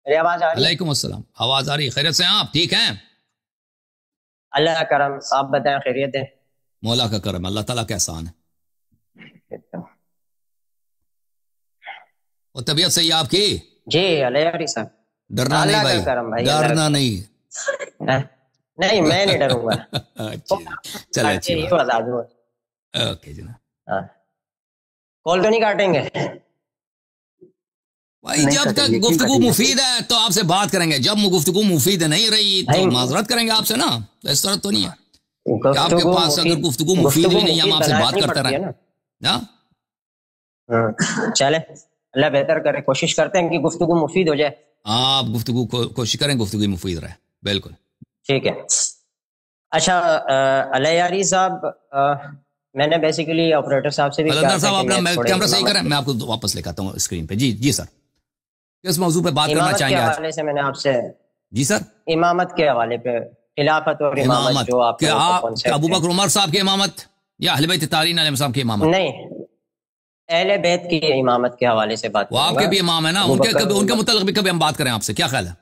میری آواز آ رہی ہے؟ وعلیکم السلام، آواز آ رہی ہے؟ خیریت سے ہیں آپ؟ ٹھیک ہیں؟ اللہ کا کرم، آپ بتائیں خیریت ہے؟ مولا کا کرم، اللہ تعالیٰ کا احسان ہے۔ اور طبیعت صحیح ہے آپ کی؟ جی علیہ صاحب، ڈرنا نہیں اللہ بھائی، کا کرم بھائی، ڈرنا نہیں۔ نہیں میں نہیں ڈروں گا۔ اچھا چلے، اچھی یہ بات، بتا دوں۔ اوکے جناب۔ کال تو نہیں کاٹیں گے بھائی جب تک گفتگو مفید ہے تو آپ سے بات کریں گے، جب گفتگو مفید نہیں رہی تو معذرت کریں گے آپ سے نا، اس طرح تو نہیں ہے کہ آپ کے پاس اگر گفتگو مفید بھی نہیں ہم آپ سے بات کرتے رہیں نا۔ چلے اللہ بہتر کرے، کوشش کرتے ہیں کہ گفتگو مفید ہو جائے۔ آپ گفتگو کوشش کریں گفتگو مفید رہے، بالکل ٹھیک ہے۔ اچھا علیہ صاحب، میں نے بیسیکلی آپریٹر صاحب سے بھی قلندر صاحب اپنا کیمرہ صحیح کریں، میں آپ کو واپس لے آتا ہوں اسکرین پہ۔ جی سر، کس موضوع پہ بات کرنا چاہیں گے آج؟ حوالے سے میں نے آپ سے جی سر، امامت کے حوالے پہ، خلافت اور امامت جو آپ ابو بکر عمر صاحب کی امامت یا اہل بیت طاہرین علیہ السلام کی امامت؟ نہیں، اہل بیت کی امامت کے حوالے سے بات، وہ آپ کے بھی امام ہے نا، ان کے متعلق بھی کبھی ہم بات کریں آپ سے، کیا خیال ہے؟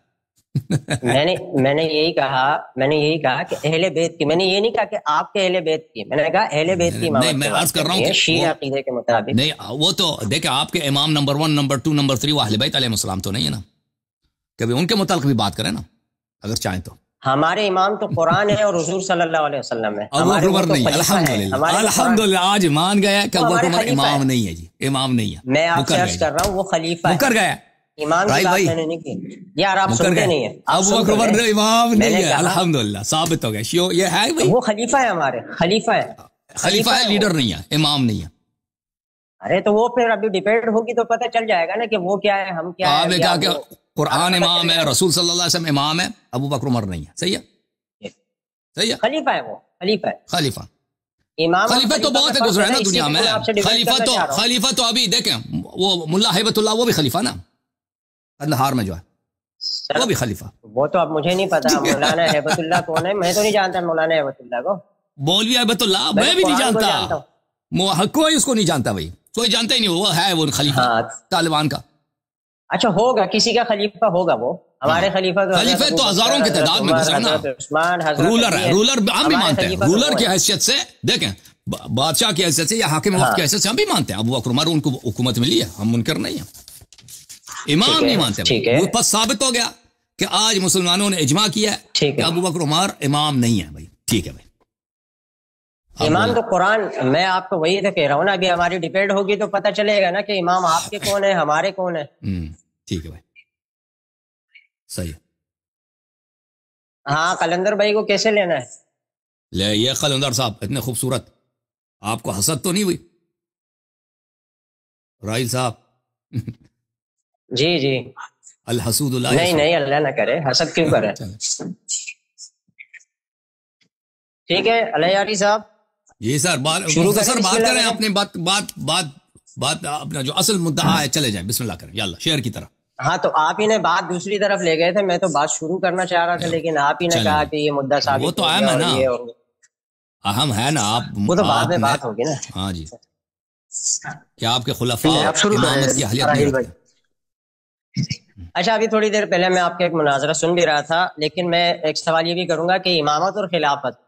میں نے یہی کہا کہ اہل بیت کی، میں نے یہ نہیں کہا کہ آپ کے اہل بیت کی، میں نے کہا اہل بیت کی امامت۔ نہیں میں عرض کر رہا ہوں کہ شیعہ عقیدے کے مطابق نہیں، وہ تو دیکھیں آپ کے امام نمبر 1 نمبر 2 نمبر 3 وہ اہل بیت علیہ السلام تو نہیں ہے نا، کبھی ان کے متعلق بھی بات کریں نا اگر چاہیں تو۔ ہمارے امام تو قرآن ہے اور حضور صلی اللہ علیہ وسلم ہے، ابو بکر عمر نہیں، الحمدللہ آج مان گیا کہ ابو بکر عمر امام نہیں ہے، جی امام نہیں ہے۔ میں آپ سے عرض کر رہا ہوں وہ خلیفہ ہے، مکر گیا امام کی بات میں نے نہیں کی یار، آپ سنتے نہیں ہیں۔ ابو بکر عمر امام نہیں ہے، الحمدللہ ثابت ہو گیا، یہ ہے بھائی، وہ خلیفہ ہے، ہمارے خلیفہ ہے، لیڈر نہیں ہے، امام نہیں ہے۔ ارے تو وہ پھر ابھی ڈیبیٹ ہوگی تو پتہ چل جائے گا نا کہ وہ کیا ہے، ہم کیا ہے۔ آپ نے کہا کہ قرآن امام ہے، رسول صلی اللہ علیہ وسلم امام ہے، ابو بکر عمر نہیں ہے، صحیح ہے، صحیح ہے، خلیفہ ہے، وہ خلیفہ ہے۔ خلیفہ امام خلیفہ تو بہت ہے گزرا ہے نا دنیا میں، خلیفہ تو ابھی دیکھیں وہ ملا ہیبت اللہ وہ بھی خلیفہ نا، قندھار میں جو ہے وہ بھی خلیفہ۔ وہ تو اب مجھے نہیں پتا مولانا ہیبت اللہ کون ہے، میں تو نہیں جانتا مولانا ہیبت اللہ کو۔ مولوی ہیبت اللہ میں بھی نہیں جانتا، کوئی اس کو نہیں جانتا بھائی، کوئی جانتا ہی نہیں، وہ ہے وہ خلیفہ طالبان کا۔ اچھا ہوگا کسی کا خلیفہ ہوگا، وہ ہمارے خلیفہ تو ہزاروں کی تعداد میں گزرا نا، رولر ہے، رولر ہم بھی مانتے ہیں، رولر کی حیثیت سے دیکھیں، بادشاہ کی حیثیت سے یا حاکم وقت کی حیثیت سے ہم بھی مانتے ہیں ابو بکر عمر، ان کو حکومت ملی ہے، ہم منکر نہیں ہیں، امام نہیں مانتے۔ وہ پس ثابت ہو گیا کہ آج مسلمانوں نے اجماع کیا ہے کہ ابو بکر عمر امام نہیں ہے بھائی، ٹھیک ہے بھائی۔ امام تو قرآن، میں آپ کو وہی تو کہہ رہا ہوں نا، ابھی ہماری ڈیبیٹ ہوگی تو پتہ چلے گا نا کہ امام آپ کے کون ہے، ہمارے کون ہے۔ ٹھیک ہے بھائی، صحیح۔ ہاں قلندر بھائی کو کیسے لینا ہے؟ لے یہ قلندر صاحب اتنے خوبصورت، آپ کو حسد تو نہیں ہوئی رائل صاحب؟ جی الحسود اللہ، نہیں اللہ نہ کرے، حسد کیوں کرے۔ ٹھیک ہے علیہ صاحب، جی سر مختصر بات کریں، اپنے بات اپنا جو اصل مدعا ہے چلے جائیں، بسم اللہ کریں، یاللہ شعر کی طرح۔ ہاں تو آپ ہی نے بات دوسری طرف لے گئے تھے، میں تو بات شروع کرنا چاہ رہا تھا لیکن آپ ہی نے کہا کہ یہ مدعا ثابت، وہ تو اہم ہے نا، اہم ہے نا، آپ وہ تو بعد میں بات ہوگی نا۔ ہاں جی، کیا آپ کے خلفاء امامت کی اہلیت نہیں رکھتے؟ اچھا ابھی تھوڑی دیر پہلے میں آپ کا ایک مناظرہ سن بھی رہا تھا، لیکن میں ایک سوال یہ بھی کروں گا کہ امامت اور خلافت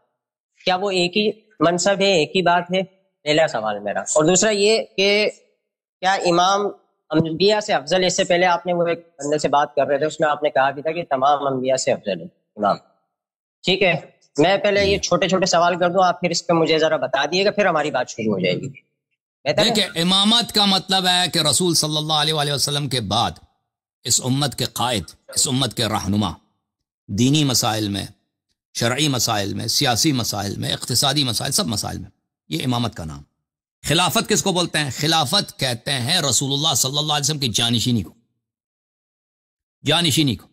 کیا وہ ایک ہی منصب ہے، ایک ہی بات ہے؟ پہلا سوال میرا۔ اور دوسرا یہ کہ کیا امام انبیاء سے افضل ہے؟ اس سے پہلے آپ نے وہ ایک بندے سے بات کر رہے تھے، اس میں آپ نے کہا بھی تھا کہ تمام انبیاء سے افضل ہے امام، ٹھیک ہے۔ میں پہلے یہ چھوٹے چھوٹے سوال کر دوں، آپ پھر اس پہ مجھے ذرا بتا دیے گا، پھر ہماری بات شروع ہو جائے گی۔ دیکھیں امامت کا مطلب ہے کہ رسول صلی اللہ علیہ وسلم کے بعد اس امت کے قائد، اس امت کے رہنما، دینی مسائل میں، شرعی مسائل میں، سیاسی مسائل میں، اقتصادی مسائل، سب مسائل میں، یہ امامت کا نام۔ خلافت کس کو بولتے ہیں؟ خلافت کہتے ہیں رسول اللہ صلی اللہ علیہ وسلم کی جانشینی کو، جانشینی کو،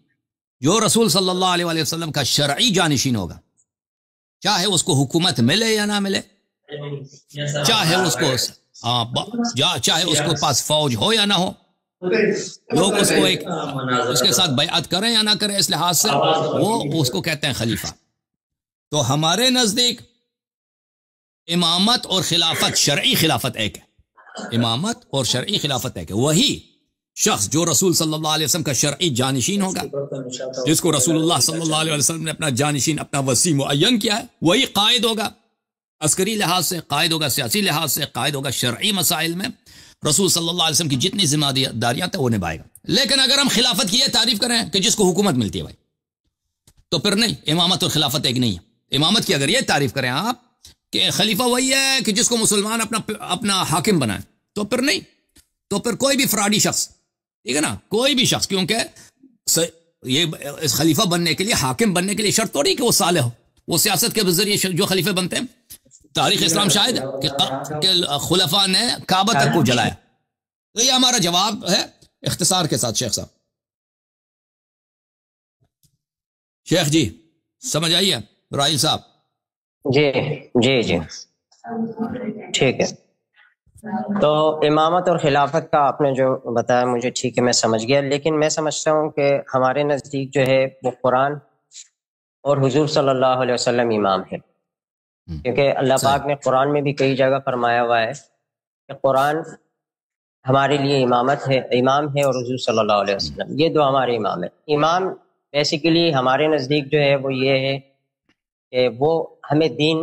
جو رسول صلی اللہ علیہ وسلم کا شرعی جانشین ہوگا، چاہے اس کو حکومت ملے یا نہ ملے، چاہے اس کو چاہے اس کو پاس فوج ہو یا نہ ہو، لوگ اس کو اس کے ساتھ بیعت کریں یا نہ کریں، اس لحاظ سے وہ اس کو کہتے ہیں خلیفہ۔ تو ہمارے نزدیک امامت اور خلافت، شرعی خلافت ایک ہے، امامت اور شرعی خلافت ایک ہے۔ وہی شخص جو رسول صلی اللہ علیہ وسلم کا شرعی جانشین ہوگا، جس کو رسول اللہ صلی اللہ علیہ وسلم نے اپنا جانشین، اپنا وسیع معین کیا ہے، وہی قائد ہوگا، عسکری لحاظ سے قائد ہوگا، سیاسی لحاظ سے قائد ہوگا، شرعی مسائل میں رسول صلی اللہ علیہ وسلم کی جتنی ذمہ داریاں تھیں وہ نبھائے گا۔ لیکن اگر ہم خلافت کی یہ تعریف کریں کہ جس کو حکومت ملتی ہے بھائی، تو پھر نہیں، امامت اور خلافت ایک نہیں ہے۔ امامت کی اگر یہ تعریف کریں آپ کہ خلیفہ وہی ہے کہ جس کو مسلمان اپنا حاکم بنائے، تو پھر نہیں، تو پھر کوئی بھی فراڈی شخص، ٹھیک ہے نا، کوئی بھی شخص، کیونکہ یہ اس خلیفہ بننے کے لیے، حاکم بننے کے لیے شرط تھوڑی کہ وہ صالح ہو، وہ سیاست کے ذریعے جو خلیفے بنتے ہیں، تاریخ اسلام شاہد ہے کہ خلفاء نے کعبہ تک کو جلایا۔ تو یہ ہمارا جواب ہے اختصار کے ساتھ۔ شیخ صاحب، شیخ جی سمجھ آئیے؟ راہیل صاحب جی جی جی ٹھیک ہے۔ تو امامت اور خلافت کا آپ نے جو بتایا مجھے ٹھیک ہے، میں سمجھ گیا، لیکن میں سمجھتا ہوں کہ ہمارے نزدیک جو ہے وہ قرآن اور حضور صلی اللہ علیہ وسلم امام ہے، کیونکہ اللہ پاک نے قرآن میں بھی کئی جگہ فرمایا ہوا ہے کہ قرآن ہمارے لیے امامت ہے، امام ہے، اور حضور صلی اللہ علیہ وسلم، یہ دو ہمارے امام ہیں۔ امام بیسیکلی ہمارے نزدیک جو ہے وہ یہ ہے کہ وہ ہمیں دین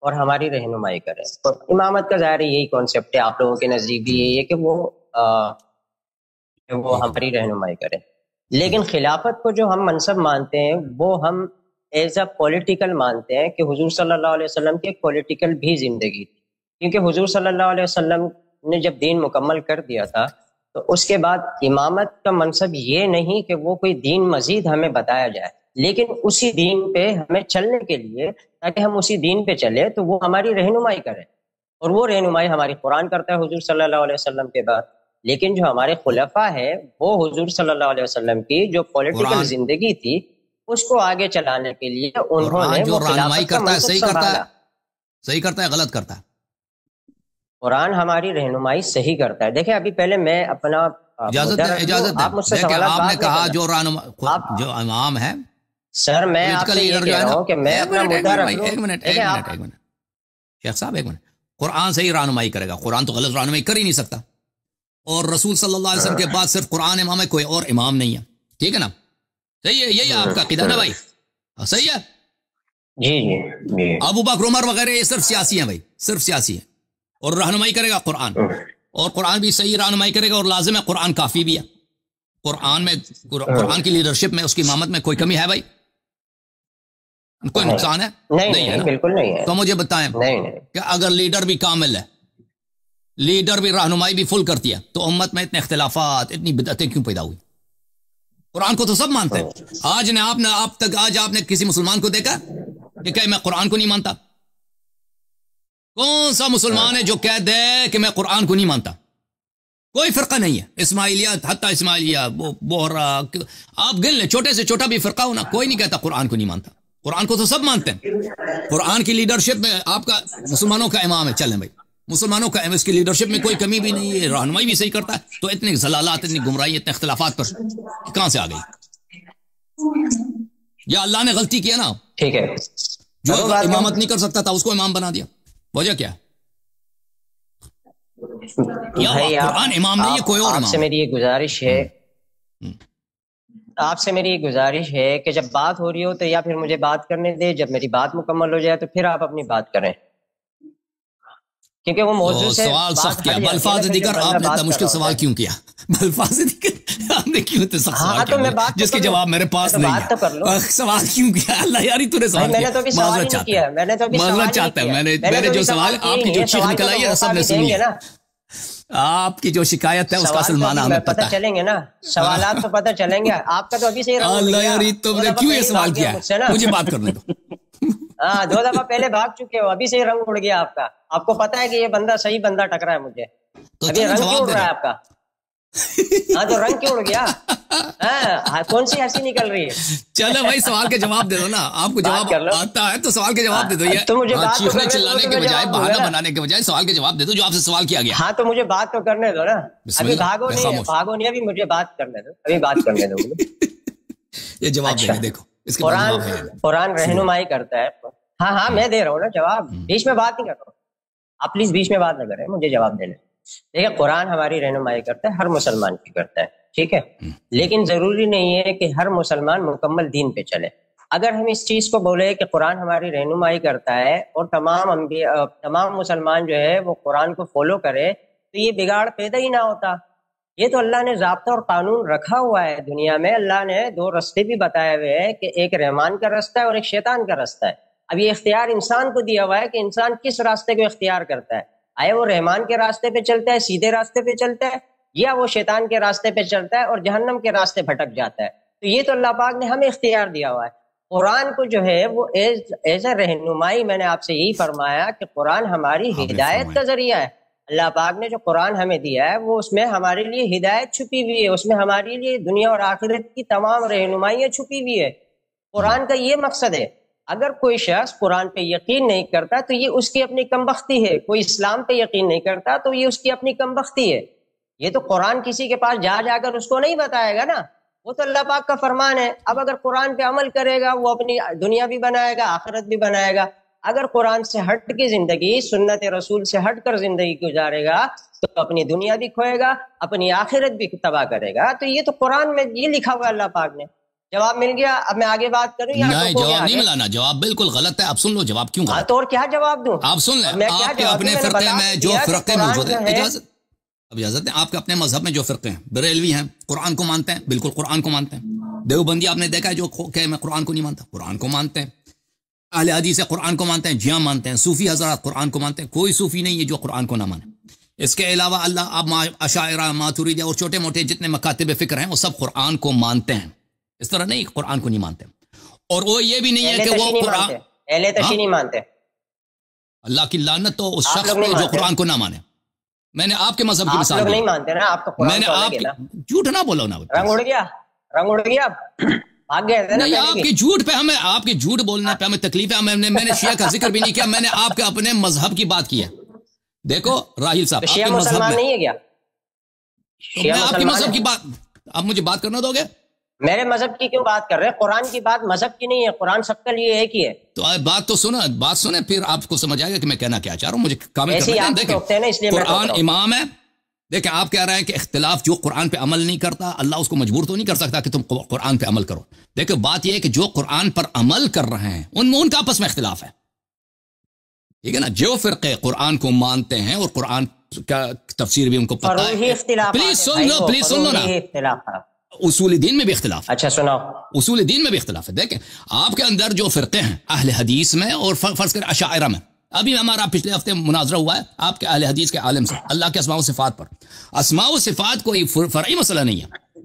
اور ہماری رہنمائی کرے۔ تو امامت کا ظاہر یہی کانسیپٹ ہے، آپ لوگوں کے نزدیک بھی یہی ہے کہ وہ ہماری رہنمائی کرے۔ لیکن خلافت کو جو ہم منصب مانتے ہیں وہ ہم ایز اے پولیٹیکل مانتے ہیں کہ حضور صلی اللہ علیہ وسلم کی ایک پولیٹیکل بھی زندگی تھی، کیونکہ حضور صلی اللہ علیہ وسلم نے جب دین مکمل کر دیا تھا تو اس کے بعد امامت کا منصب یہ نہیں کہ وہ کوئی دین مزید ہمیں بتایا جائے، لیکن اسی دین پہ ہمیں چلنے کے لیے، تاکہ ہم اسی دین پہ چلے تو وہ ہماری رہنمائی کرے، اور وہ رہنمائی ہماری قرآن کرتا ہے حضور صلی اللہ علیہ وسلم کے بعد۔ لیکن جو ہمارے خلفاء ہے وہ حضور صلی اللہ علیہ وسلم کی جو پولیٹیکل زندگی تھی اس کو آگے چلانے کے لیے انہوں نے جو وہ رہنمائی خلافت کا کرتا ہے، منصب صحیح کرتا ہے، سنبھالا۔ صحیح کرتا ہے، غلط کرتا ہے؟ قرآن ہماری رہنمائی صحیح کرتا ہے۔ دیکھیں ابھی پہلے میں اپنا اجازت دیں، آپ مجھ سے دیکھیں سوالات آپ نے بعد میں کہا کرنا۔ جو امام ہے، سر میں آپ سے یہ کہہ رہا ہوں کہ میں اپنا مدعا رکھ لوں۔ ایک منٹ شیخ صاحب، ایک منٹ، قرآن سے ہی رہنمائی کرے گا، قرآن تو غلط رہنمائی کر ہی نہیں سکتا، اور رسول صلی اللہ علیہ وسلم کے بعد صرف قرآن امام ہے، کوئی اور امام نہیں ہے، ٹھیک ہے نا؟ صحیح ہے، یہی آپ کا عقیدہ نا بھائی؟ صحیح ہے؟ جی جی جی۔ ابو بکر عمر وغیرہ یہ صرف سیاسی ہیں بھائی، صرف سیاسی ہیں، اور رہنمائی کرے گا قرآن، اور قرآن بھی صحیح رہنمائی کرے گا، اور لازم ہے قرآن کافی بھی ہے۔ قرآن میں، قرآن کی لیڈرشپ میں، اس کی امامت میں کوئی کمی ہے بھائی؟ کوئی نقصان ہے؟ نہیں ہے نا؟ بالکل نہیں ہے۔ تو مجھے بتائیں کہ اگر لیڈر بھی کامل ہے، لیڈر بھی رہنمائی بھی فل کرتی ہے، تو امت میں اتنے اختلافات، اتنی بدعتیں کیوں پیدا ہوئی؟ قرآن کو تو سب مانتے ہیں۔ آج آپ نے کسی مسلمان کو دیکھا کہ کہ میں قرآن کو نہیں مانتا؟ کون سا مسلمان ہے جو کہہ دے کہ میں قرآن کو نہیں مانتا؟ کوئی فرقہ نہیں ہے، اسماعیلیت، حتیٰ اسماعیلیہ، بوہرا، آپ گن لیں، چھوٹے سے چھوٹا بھی فرقہ ہونا، کوئی نہیں کہتا قرآن کو نہیں مانتا۔ قرآن کو تو سب مانتے ہیں۔ قرآن کی لیڈرشپ میں آپ کا مسلمانوں کا امام ہے، چلیں بھائی، مسلمانوں کا اس کی لیڈرشپ میں کوئی کمی بھی نہیں ہے، رہنمائی بھی صحیح کرتا ہے، تو اتنے زلالات، اتنی گمراہی، اتنے اختلافات پر کہاں سے آ گئی؟ یا اللہ نے غلطی کیا نا؟ ٹھیک ہے، جو امامت نہیں کر سکتا تھا اس کو امام بنا دیا، وجہ کیا ہے؟ قرآن امام نہیں ہے، کوئی اور امام۔ آپ سے میری یہ گزارش ہے، آپ سے میری یہ گزارش ہے کہ جب بات ہو رہی ہو تو یا پھر مجھے بات کرنے دے، جب میری بات مکمل ہو جائے تو پھر آپ اپنی بات کریں، کیونکہ وہ موضوع سے سوال سخت کیا، بلفاظ دیگر آپ نے اتنا مشکل سوال کیوں کیا؟ بلفاظ دیگر آپ نے کیوں اتنا سخت سوال کیا جس کے جواب میرے پاس نہیں ہے؟ سوال کیوں کیا؟ اللہ یاری تو نے سوال کیا، معذرت چاہتا ہے، معذرت چاہتا ہے، میرے جو سوال، آپ کی جو چیخ نکل آئی ہے سب نے سنی ہے، آپ کی جو شکایت ہے اس کا اصل معنی ہمیں پتہ ہے۔ چلیں گے نا، سوالات تو پتہ چلیں گے، آپ کا تو ابھی سے اللہ یاری تم نے کیوں یہ سوال کیا ہے؟ مجھے بات کرنے دو۔ ہاں 2 دفعہ پہلے بھاگ چکے ہو، ابھی سے ہی رنگ اڑ گیا آپ کا، آپ کو پتا ہے کہ یہ بندہ صحیح بندہ ٹکرا ہے مجھے، ابھی رنگ کیوں اڑ رہا ہے آپ کا؟ ہاں تو رنگ کیوں اڑ گیا؟ کون سی ہنسی نکل رہی ہے؟ چلو بھائی سوال کے جواب دے دو نا، آپ کو جواب آتا ہے تو سوال کے جواب دے دو، یہ چیخنے چلانے کے بجائے، بہانہ بنانے کے بجائے سوال کے جواب دے دو جو آپ سے سوال کیا گیا۔ ہاں تو مجھے بات تو کرنے دو نا، ابھی بھاگو نہیں، ابھی مجھے بات کرنے دو، ابھی بات کرنے دو مجھے۔ یہ جواب دیں گے، دیکھو اس کے قرآن رہنمائی کرتا ہے۔ ہاں میں دے رہا ہوں نا جواب، بیچ میں بات نہیں کر رہا ہوں، آپ پلیز بیچ میں بات نہ کریں، مجھے جواب دے لیں۔ دیکھیں قرآن ہماری رہنمائی کرتا ہے، ہر مسلمان کی کرتا ہے، ٹھیک ہے، لیکن ضروری نہیں ہے کہ ہر مسلمان مکمل دین پہ چلے۔ اگر ہم اس چیز کو بولے کہ قرآن ہماری رہنمائی کرتا ہے اور تمام مسلمان جو ہے وہ قرآن کو فالو کرے، تو یہ بگاڑ پیدا ہی نہ ہوتا۔ یہ تو اللہ نے ضابطہ اور قانون رکھا ہوا ہے دنیا میں، اللہ نے دو رستے بھی بتائے ہوئے ہیں کہ ایک رحمان کا رستہ ہے اور ایک شیطان کا رستہ ہے۔ اب یہ اختیار انسان کو دیا ہوا ہے کہ انسان کس راستے کو اختیار کرتا ہے، آیا وہ رحمان کے راستے پہ چلتا ہے، سیدھے راستے پہ چلتا ہے، یا وہ شیطان کے راستے پہ چلتا ہے اور جہنم کے راستے بھٹک جاتا ہے۔ تو یہ تو اللہ پاک نے ہمیں اختیار دیا ہوا ہے۔ قرآن کو جو ہے وہ ایز اے رہنمائی، میں نے آپ سے یہی فرمایا کہ قرآن ہماری ہدایت کا ذریعہ ہے۔ اللہ پاک نے جو قرآن ہمیں دیا ہے وہ اس میں ہمارے لیے ہدایت چھپی ہوئی ہے، اس میں ہمارے لیے دنیا اور آخرت کی تمام رہنمائیاں چھپی ہوئی ہے۔ قرآن کا یہ مقصد ہے۔ اگر کوئی شخص قرآن پہ یقین نہیں کرتا تو یہ اس کی اپنی کمبختی ہے، کوئی اسلام پہ یقین نہیں کرتا تو یہ اس کی اپنی کمبختی ہے۔ یہ تو قرآن کسی کے پاس جا کر اس کو نہیں بتائے گا نا، وہ تو اللہ پاک کا فرمان ہے۔ اب اگر قرآن پہ عمل کرے گا وہ اپنی دنیا بھی بنائے گا، آخرت بھی بنائے گا۔ اگر قرآن سے ہٹ کے زندگی، سنت رسول سے ہٹ کر زندگی گزارے گا تو اپنی دنیا بھی کھوئے گا، اپنی آخرت بھی تباہ کرے گا۔ تو یہ تو قرآن میں یہ لکھا ہوا ہے اللہ پاک نے۔ جواب مل گیا؟ اب میں آگے بات کروں یا نہیں؟ جواب نہیں ملا نا، جواب بالکل غلط ہے۔ آپ سن لو جواب کیوں غلط؟ تو اور کیا جواب دوں؟ آپ سن لیں، آپ کے اپنے فرقے میں جو فرقے موجود ہیں، اجازت ہے، آپ کے اپنے مذہب میں جو فرقے ہیں، بریلوی ہیں قرآن کو مانتے ہیں، بالکل قرآن کو مانتے ہیں۔ دیوبندی آپ نے دیکھا ہے جو کہ میں قرآن کو نہیں مانتا، قرآن کو مانتے ہیں۔ اہل حدیث قرآن کو مانتے ہیں، جیاں مانتے ہیں۔ صوفی حضرات قرآن کو مانتے ہیں، کوئی صوفی نہیں ہے جو قرآن کو نہ مانے۔ اس کے علاوہ اللہ اب اشاعرہ، ماتوریدیہ اور چھوٹے موٹے جتنے مکاتب فکر ہیں وہ سب قرآن کو مانتے ہیں، اس طرح نہیں قرآن کو نہیں مانتے۔ اور وہ یہ بھی نہیں ہے کہ وہ قرآن اہل تشیع نہیں مانتے۔ اللہ کی لعنت تو اس شخص پہ جو قرآن کو نہ مانے۔ میں نے آپ کے مذہب کی مثال نہیں مانتے نا، آپ میں نے آپ جھوٹ نہ بولا نا، رنگ اڑ گیا، رنگ اڑ گیا، بھاگ گئے تھے نا۔ آپ کے جھوٹ پہ ہمیں، آپ کے جھوٹ بولنے پہ ہمیں تکلیف ہے۔ میں نے شیعہ کا ذکر بھی نہیں کیا، میں نے آپ کے اپنے مذہب کی بات کی ہے۔ دیکھو راہیل صاحب، شیعہ مسلمان نہیں ہے کیا؟ میں آپ کے مذہب کی بات، آپ مجھے بات کرنا دو گے؟ میرے مذہب کی کیوں بات کر رہے ہیں؟ قرآن کی بات مذہب کی نہیں ہے، قرآن سب کے لیے ایک ہی ہے۔ تو بات تو سنا، بات سنیں پھر آپ کو سمجھ آئے گا کہ میں کہنا کیا چاہ رہا ہوں۔ مجھے کامل کرنا ہے۔ دیکھیں قرآن امام ہے، دیکھیں آپ کہہ رہے ہیں کہ اختلاف جو قرآن پہ عمل نہیں کرتا، اللہ اس کو مجبور تو نہیں کر سکتا کہ تم قرآن پہ عمل کرو۔ دیکھیں بات یہ ہے کہ جو قرآن پر عمل کر رہے ہیں ان کا آپس میں اختلاف ہے، ٹھیک ہے نا۔ جو فرقے قرآن کو مانتے ہیں اور قرآن کا تفسیر بھی ان کو پتہ ہے، پلیز سن لو، پلیز سن لو نا۔ اصول دین میں بھی اختلاف ہے۔ اچھا سناؤ۔ اصول دین میں بھی اختلاف ہے۔ دیکھیں آپ کے اندر جو فرقے ہیں اہل حدیث میں اور فرض کریں اشاعرہ میں، ابھی ہمارا پچھلے ہفتے مناظرہ ہوا ہے آپ کے اہل حدیث کے عالم سے اللہ کے اسماء و صفات پر۔ اسماء و صفات کوئی فرعی مسئلہ نہیں ہے،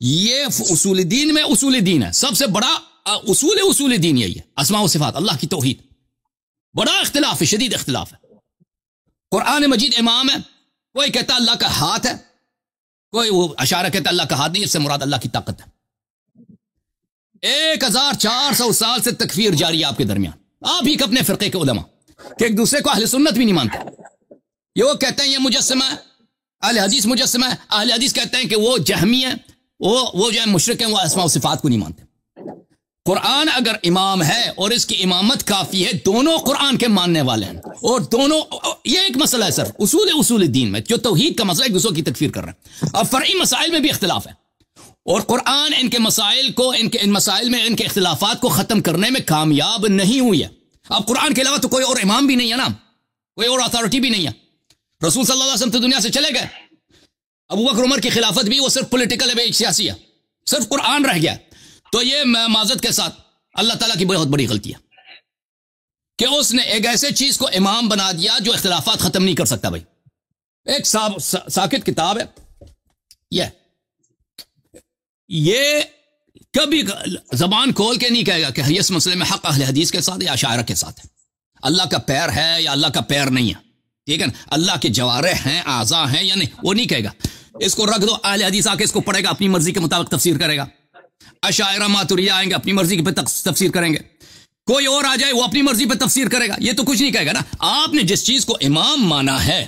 یہ اصول دین میں اصول دین ہے۔ سب سے بڑا اصول دین یہی ہے، اسماء و صفات، اللہ کی توحید۔ بڑا اختلاف ہے، شدید اختلاف ہے۔ قرآن مجید امام ہے، کوئی کہتا ہے اللہ کا ہاتھ ہے، کوئی وہ اشارہ کہتا ہے اللہ کا ہاتھ نہیں، اس سے مراد اللہ کی طاقت ہے۔ 1400 سال سے تکفیر جاری ہے آپ کے درمیان، آپ ہی اپنے فرقے کے علماء کہ ایک دوسرے کو اہل سنت بھی نہیں مانتے۔ یہ وہ کہتے ہیں یہ مجسمہ ہے، اہل حدیث مجسمہ ہے، اہل حدیث کہتے ہیں کہ وہ جہمی ہے، وہ جو ہے مشرک ہیں، وہ اسماء و صفات کو نہیں مانتے۔ قرآن اگر امام ہے اور اس کی امامت کافی ہے، دونوں قرآن کے ماننے والے ہیں، اور دونوں یہ ایک مسئلہ ہے صرف اصول دین میں جو توحید کا مسئلہ ایک دوسرے کی تکفیر کر رہے ہیں۔ اب فرعی مسائل میں بھی اختلاف ہے، اور قرآن ان کے مسائل کو، ان مسائل میں ان کے اختلافات کو ختم کرنے میں کامیاب نہیں ہوئی ہے۔ اب قرآن کے علاوہ تو کوئی اور امام بھی نہیں ہے نا، کوئی اور اتھارٹی بھی نہیں ہے۔ رسول صلی اللہ علیہ وسلم تو دنیا سے چلے گئے، ابو بکر عمر کی خلافت بھی وہ صرف پولیٹیکل ہے، سیاسی ہے، صرف قرآن رہ گیا۔ تو یہ معذرت کے ساتھ اللہ تعالیٰ کی بہت بڑی غلطی ہے کہ اس نے ایک ایسے چیز کو امام بنا دیا جو اختلافات ختم نہیں کر سکتا۔ بھائی ایک ساکت کتاب ہے یہ کبھی زبان کھول کے نہیں کہے گا کہ اس مسئلے میں حق اہل حدیث کے ساتھ یا اشاعرہ کے ساتھ ہے، اللہ کا پیر ہے یا اللہ کا پیر نہیں ہے، ٹھیک ہے نا، اللہ کے جوارح ہیں، اعضاء ہیں یا نہیں، وہ نہیں کہے گا۔ اس کو رکھ دو، اہل حدیث آ کے اس کو پڑھے گا، اپنی مرضی کے مطابق تفسیر کرے گا۔ اشاعرہ ماتوریدیہ آئیں گے، اپنی مرضی پہ تفسیر کریں گے۔ کوئی اور آ جائے وہ اپنی مرضی پہ تفسیر کرے گا، یہ تو کچھ نہیں کہے گا نا۔ آپ نے جس چیز کو امام مانا ہے،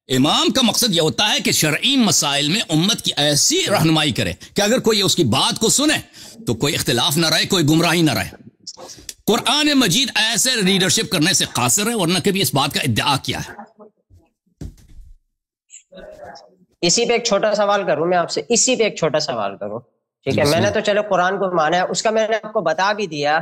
امام کا مقصد یہ ہوتا ہے کہ شرعی مسائل میں امت کی ایسی رہنمائی کرے کہ اگر کوئی اس کی بات کو سنے تو کوئی اختلاف نہ رہے، کوئی گمراہی نہ رہے۔ قرآن مجید ایسے لیڈرشپ کرنے سے قاصر ہے، ورنہ کبھی اس بات کا ادعا کیا ہے۔ اسی پہ ایک چھوٹا سوال کروں میں آپ سے، اسی پہ ایک چھوٹا سوال کروں، ٹھیک ہے؟ میں نے تو چلو قرآن کو مانا ہے، اس کا میں نے آپ کو بتا بھی دیا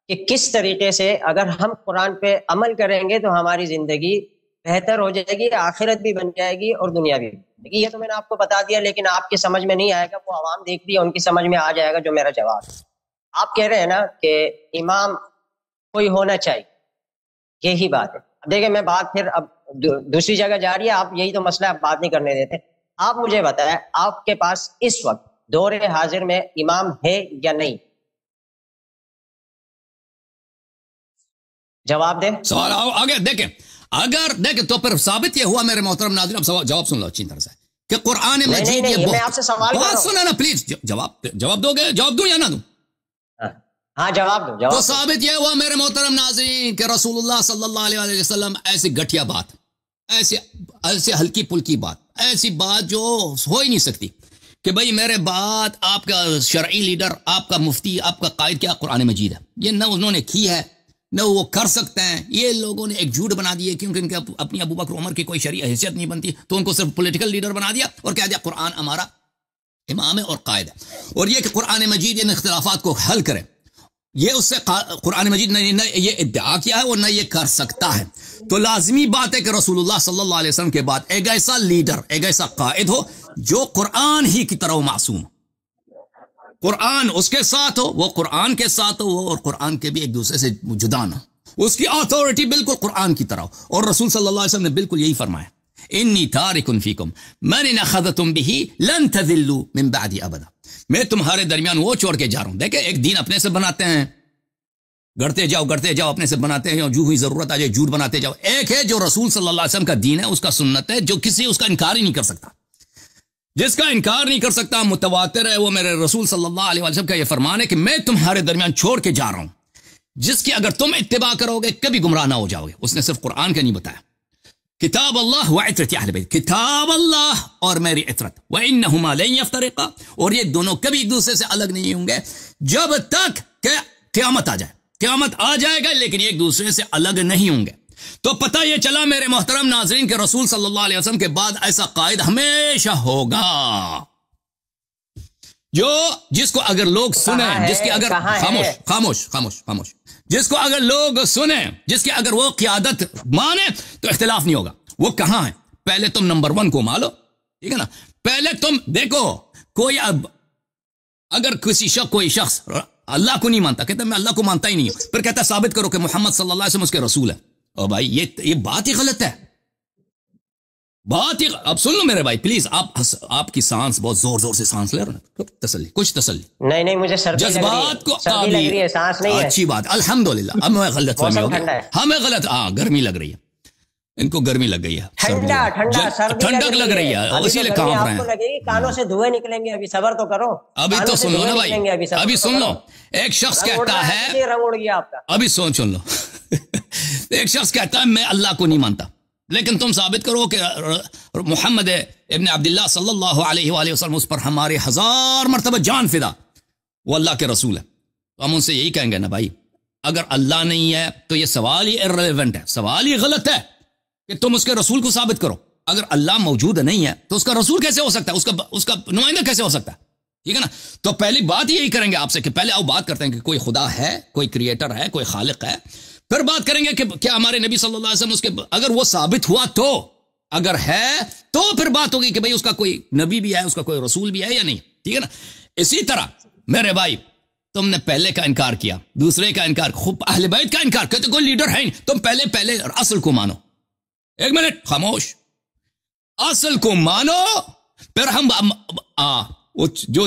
کہ کس طریقے سے اگر ہم قرآن پہ عمل کریں گے تو ہماری زندگی بہتر ہو جائے گی، آخرت بھی بن جائے گی اور دنیا بھی بن جائے گی. یہ تو میں نے آپ کو بتا دیا، لیکن آپ کی سمجھ میں نہیں آئے گا، وہ عوام دیکھ رہی ہے، ان کی سمجھ میں آ جائے گا جو میرا جواب ہے. آپ کہہ رہے ہیں نا کہ امام کوئی ہونا چاہیے، یہی بات ہے. اب دیکھیں میں بات پھر اب دوسری جگہ جا رہی ہے، آپ یہی تو مسئلہ آپ بات نہیں کرنے دیتے. آپ مجھے بتائیں آپ کے پاس اس وقت دور حاضر میں امام ہے یا نہیں؟ جواب دیں. سوال آگے دیکھیں، اگر دیکھیں تو پھر ثابت یہ ہوا میرے محترم ناظرین، اب جواب سن لو اچھی طرح سے کہ قرآن مجید نہیں میں آپ سے سوال کر رہا ہوں. سنا نا پلیز، جواب دو گے؟ جواب دوں یا نہ دوں؟ ہاں جواب دو. تو ثابت یہ ہوا میرے محترم ناظرین کہ رسول اللہ صلی اللہ علیہ وسلم ایسی گھٹیا بات، ایسی ہلکی پلکی بات، ایسی بات جو ہو ہی نہیں سکتی کہ بھئی میرے بعد آپ کا شرعی لیڈر، آپ کا مفتی، آپ کا قائد کیا قرآن مجید ہے. یہ نہ انہوں نے کی ہے نہ وہ کر سکتے ہیں. یہ لوگوں نے ایک جھوٹ بنا دی ہے، کیونکہ ان کے اپنی ابو بکر عمر کی کوئی شرعی حیثیت نہیں بنتی، تو ان کو صرف پولیٹیکل لیڈر بنا دیا اور کہہ دیا قرآن ہمارا امام ہے اور قائد ہے. اور یہ کہ قرآن مجید ان اختلافات کو حل کرے، یہ اس سے قرآن مجید نے نہ یہ ادعا کیا ہے اور نہ یہ کر سکتا ہے. تو لازمی بات ہے کہ رسول اللہ صلی اللہ علیہ وسلم کے بعد ایک ایسا لیڈر، ایک ایسا قائد ہو جو قرآن ہی کی طرح معصوم، قرآن اس کے ساتھ ہو، وہ قرآن کے ساتھ ہو، اور قرآن کے بھی ایک دوسرے سے جدا نہ ہو، اس کی اتھارٹی بالکل قرآن کی طرح ہو. اور رسول صلی اللہ علیہ وسلم نے بالکل یہی فرمایا، انی تارک فیکم من ان اخذتم به لن تذلوا من بعدی ابدا. میں تمہارے درمیان وہ چھوڑ کے جا رہا ہوں. دیکھیں ایک دین اپنے سے بناتے ہیں، گڑتے جاؤ اپنے سے بناتے ہیں، جو ہوئی ضرورت آ جائے جھوٹ بناتے جاؤ. ایک ہے جو رسول صلی اللہ علیہ وسلم کا دین ہے، اس کا سنت ہے، جو کسی اس کا انکار ہی نہیں کر سکتا. جس کا انکار نہیں کر سکتا، متواتر ہے، وہ میرے رسول صلی اللہ علیہ وسلم کا یہ فرمان ہے کہ میں تمہارے درمیان چھوڑ کے جا رہا ہوں، جس کی اگر تم اتباع کرو گے کبھی گمراہ نہ ہو جاؤ گے. اس نے صرف قرآن کا نہیں بتایا، کتاب اللہ و عطرت اہل بیت، کتاب اللہ اور میری عطرت، وانہما لن یفترقا، اور یہ دونوں کبھی ایک دوسرے سے الگ نہیں ہوں گے جب تک کہ قیامت آ جائے. قیامت آ جائے گا لیکن ایک دوسرے سے الگ نہیں ہوں گے. تو پتہ یہ چلا میرے محترم ناظرین کہ رسول صلی اللہ علیہ وسلم کے بعد ایسا قائد ہمیشہ ہوگا جس کو اگر لوگ سنیں، جس کی اگر خاموش جس کو اگر لوگ سنیں، جس کی اگر وہ قیادت مانے تو اختلاف نہیں ہوگا. وہ کہاں ہے؟ پہلے تم نمبر 1 کو مانو، ٹھیک ہے نا. پہلے تم دیکھو، کوئی اب اگر کوئی شخص اللہ کو نہیں مانتا، کہتا میں اللہ کو مانتا ہی نہیں ہوں، پھر کہتا ثابت کرو کہ محمد صلی اللہ علیہ وسلم اس کے رسول ہے. او بھائی یہ بات ہی غلط ہے، بات ہی. اب سن لو میرے بھائی پلیز، آپ کی سانس بہت زور سے سانس لے رہے ہیں، کچھ تسلی. نہیں مجھے جذبات کو سردی لگ رہی ہے، سانس نہیں ہے. اچھی بات، الحمدللہ. اب میں غلط فہمی ہو گئی، ہمیں غلط، گرمی لگ رہی ہے، ان کو گرمی لگ گئی ہے، ٹھنڈک لگ رہی ہے، اسی لیے کانپ رہے ہیں، کانوں سے دھوئے نکلیں گے. ابھی صبر تو کرو، ابھی تو سن لو نا بھائی، ابھی سن لو. ایک شخص کہتا ہے، رنگ اڑ گیا آپ کا، ابھی سن لو. ایک شخص کہتا ہے میں اللہ کو نہیں مانتا، لیکن تم ثابت کرو کہ محمد ابن عبداللہ صلی اللہ علیہ وآلہ وسلم اس پر ہمارے 1000 مرتبہ جان فدا، وہ اللہ کے رسول ہے. تو ہم ان سے یہی کہیں گے نا بھائی، اگر اللہ نہیں ہے تو یہ سوال ہی irrelevant ہے، سوال ہی غلط ہے کہ تم اس کے رسول کو ثابت کرو. اگر اللہ موجود نہیں ہے تو اس کا رسول کیسے ہو سکتا ہے، اس کا نمائندہ کیسے ہو سکتا ہے؟ ٹھیک ہے نا. تو پہلی بات یہی کریں گے آپ سے کہ پہلے آؤ بات کرتے ہیں کہ کوئی خدا ہے، کوئی کریٹر ہے، کوئی خالق ہے. پھر بات کریں گے کہ کیا ہمارے نبی صلی اللہ علیہ وسلم اس کے اگر وہ ثابت ہوا تو، اگر ہے تو پھر بات ہوگی کہ بھئی اس کا کوئی نبی بھی ہے، اس کا کوئی رسول بھی ہے یا نہیں. ٹھیک ہے نا. اسی طرح میرے بھائی تم نے پہلے کا انکار کیا، دوسرے کا انکار، خود اہل بیت کا انکار، کہتے کوئی لیڈر ہے نہیں. تم پہلے اصل کو مانو. ایک منٹ خاموش، اصل کو مانو، پھر ہم جو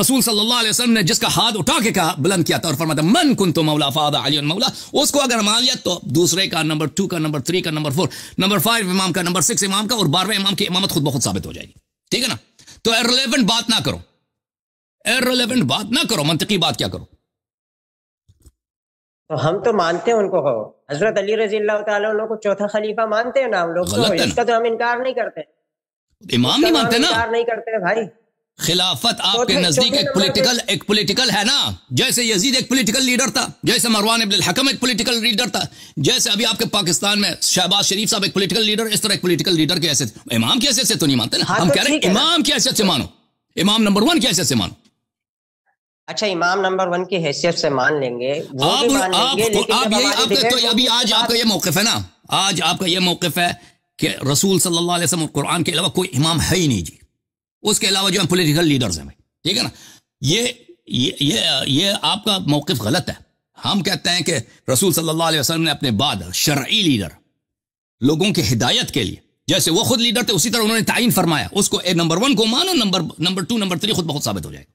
رسول صلی اللہ علیہ وسلم نے جس کا ہاتھ اٹھا کے کہا، بلند کیا تھا اور فرماتا من کنت مولا فہذا علی مولا، اس کو اگر مان لیا تو دوسرے کا، نمبر 2 کا، نمبر 3 کا، نمبر 4، نمبر 5 امام کا، نمبر 6 امام کا، اور 12ویں امام کی امامت خود بخود ثابت ہو جائے گی. ٹھیک ہے نا. تو irrelevant بات نہ کرو، irrelevant بات نہ کرو، منطقی بات کیا کرو. تو ہم تو مانتے ہیں ان کو، حضرت علی رضی اللہ تعالیٰ عنہ کو چوتھا خلیفہ مانتے ہیں نا ہم لوگ، تو اس کا تو ہم انکار نہیں کرتے. امام نہیں مانتے نا، انکار نہیں کرتے بھائی. خلافت آپ کے نزدیک ایک پولیٹیکل ہے نا، جیسے یزید ایک پولیٹیکل لیڈر تھا، جیسے مروان ابن الحکم ایک پولیٹیکل لیڈر تھا، جیسے ابھی آپ کے پاکستان میں شہباز شریف صاحب ایک پولیٹیکل لیڈر، اس طرح ایک پولیٹیکل لیڈر کی حیثیت، امام کی حیثیت سے تو نہیں مانتے نا، ہم کہہ رہے ہیں امام کی حیثیت سے مانو، امام نمبر 1 کی حیثیت سے مانو۔ اچھا امام نمبر 1 کی حیثیت سے مان لیں گے، ابھی آج آپ کا یہ موقف ہے نا، آج آپ کا یہ موقف ہے کہ رسول صلی اللہ علیہ وسلم قرآن کے علاوہ کوئی امام ہے ہی نہیں جی، اس کے علاوہ جو ہیں پولیٹیکل لیڈرز ہیں، ٹھیک ہے نا، یہ آپ کا موقف غلط ہے۔ ہم کہتے ہیں کہ رسول صلی اللہ علیہ وسلم نے اپنے بعد شرعی لیڈر لوگوں کی ہدایت کے لیے، جیسے وہ خود لیڈر تھے اسی طرح انہوں نے تعین فرمایا، اس کو نمبر 1 کو مانو، نمبر 2 نمبر 3 خود بخود ثابت ہو جائے گا۔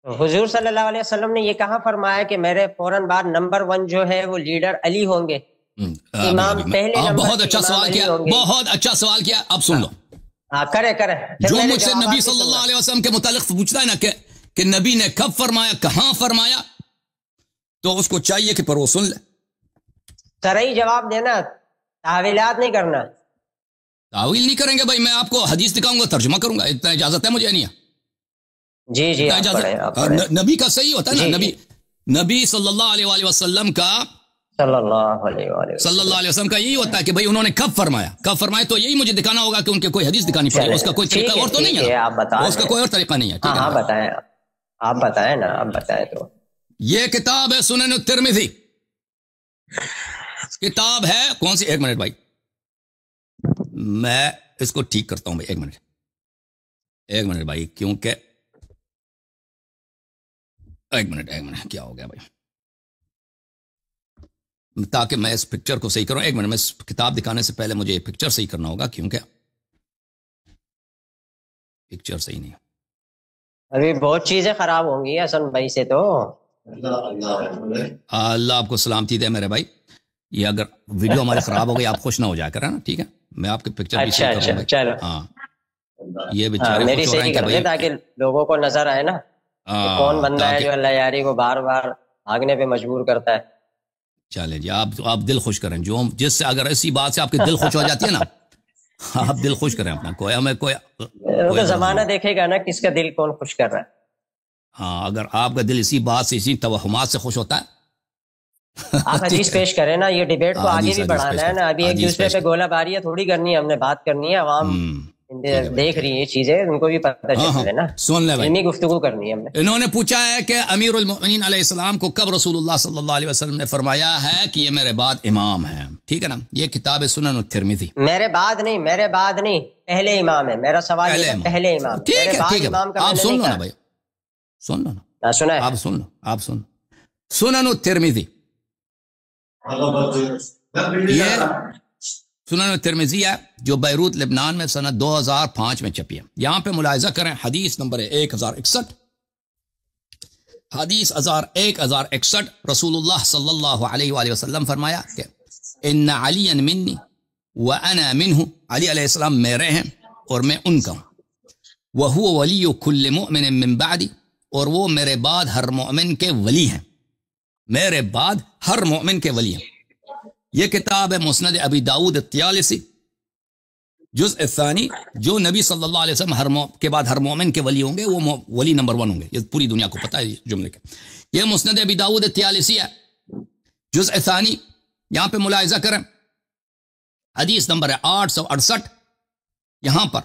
حضور صلی اللہ علیہ وسلم نے یہ کہاں فرمایا کہ میرے فوراً بعد نمبر 1 جو ہے وہ لیڈر علی ہوں گے؟ امام پہلے بہت اچھا سوال کیا، بہت اچھا سوال کیا، اب سن لو، کرے جو مجھ سے نبی صلی اللہ علیہ وسلم کے متعلق پوچھتا ہے نا کہ نبی نے کب فرمایا، کہاں فرمایا، تو اس کو چاہیے کہ پر وہ سن لے، صحیح جواب دینا، تاویلات نہیں کرنا۔ تاویل نہیں کریں گے بھائی، میں آپ کو حدیث دکھاؤں گا، ترجمہ کروں گا، اتنا اجازت ہے مجھے نہیں ہے؟ جی نبی کا صحیح ہوتا ہے نا، نبی صلی اللہ علیہ وسلم کا صلی اللہ علیہ وسلم کا یہی ہوتا ہے کہ بھئی انہوں نے کب فرمایا تو یہی مجھے دکھانا ہوگا کہ ان کے کوئی حدیث دکھانی پڑے گی، اس کا کوئی طریقہ اور تو نہیں ہے، اس کا کوئی اور طریقہ نہیں ہے۔ آپ بتائیں نا، آپ بتائیں تو۔ یہ کتاب ہے سنن الترمذی، کتاب ہے کون سی؟ ایک منٹ بھائی، میں اس کو ٹھیک کرتا ہوں بھائی، ایک منٹ بھائی، کیونکہ ایک منٹ کیا ہو گیا بھائی، تاکہ میں اس پکچر کو صحیح کروں، ایک منٹ، میں اس کتاب دکھانے سے پہلے مجھے یہ پکچر صحیح کرنا ہوگا، کیونکہ پکچر صحیح نہیں ہے، ابھی بہت چیزیں خراب ہوں گی حسن بھائی سے تو۔ اللہ آپ کو سلامتی دے میرے بھائی، یہ اگر ویڈیو ہماری خراب ہو گئی آپ خوش نہ ہو جائے کریں نا، ٹھیک ہے، میں آپ کے پکچر بھی صحیح کروں گا۔ چلو یہ بیچارے میری صحیح کر دیں تاکہ لوگوں کو نظر آئے نا کون بندہ ہے جو اللہ یاری کو بار بار بھاگنے پہ مجبور کرتا ہے۔ چلے جی، آپ دل خوش کریں، جو جس سے اگر اسی بات سے آپ کے دل خوش ہو جاتی ہے نا، آپ دل خوش کریں اپنا، کوئی زمانہ دیکھے گا نا کس کا دل کون خوش کر رہا ہے۔ ہاں، اگر آپ کا دل اسی بات سے، اسی توہمات سے خوش ہوتا ہے، آپ حدیث پیش کریں نا، یہ ڈیبیٹ کو آگے بھی بڑھانا ہے نا، ابھی ایک دوسرے پہ گولہ باری تھوڑی کرنی ہے، ہم نے بات کرنی ہے، عوام دیکھ رہی ہے چیزیں، ان کو بھی پتہ چلے نا، سن لے بھائی، گفتگو کرنی ہے ہم نے۔ انہوں نے پوچھا ہے کہ امیر المؤمنین علیہ السلام کو کب رسول اللہ صلی اللہ علیہ وسلم نے فرمایا ہے کہ یہ میرے بعد امام ہے، ٹھیک ہے نا، یہ کتاب سنن الترمذی۔ میرے بعد نہیں، پہلے امام ہے، میرا سوال پہلے امام، ٹھیک ہے، آپ سن لو نا بھائی، سن لو نا، سنا ہے، آپ سن سنن الترمذی، یہ سنن الترمذی ہے جو بیروت لبنان میں سنہ 2005 میں چھپی ہے۔ یہاں پہ ملاحظہ کریں، حدیث نمبر 1061، حدیث 1061، رسول اللہ صلی اللہ علیہ وآلہ وسلم فرمایا کہ ان علی منی وانا منہ، علی علیہ السلام میرے ہیں اور میں ان کا ہوں، وہو ولی کل مؤمن من بعدی، اور وہ میرے بعد ہر مومن کے ولی ہیں، میرے بعد ہر مومن کے ولی ہیں۔ یہ کتاب ہے مسند ابی داؤد الطیالسی، جزء الثانی، جو نبی صلی اللہ علیہ وسلم کے بعد ہر مومن کے ولی ہوں گے، وہ ولی نمبر 1 ہوں گے، یہ پوری دنیا کو پتہ ہے جملے کے۔ یہ مسند ابی داؤد الطیالسی ہے، جزء الثانی، یہاں پہ ملاحظہ کریں، حدیث نمبر 868، یہاں پر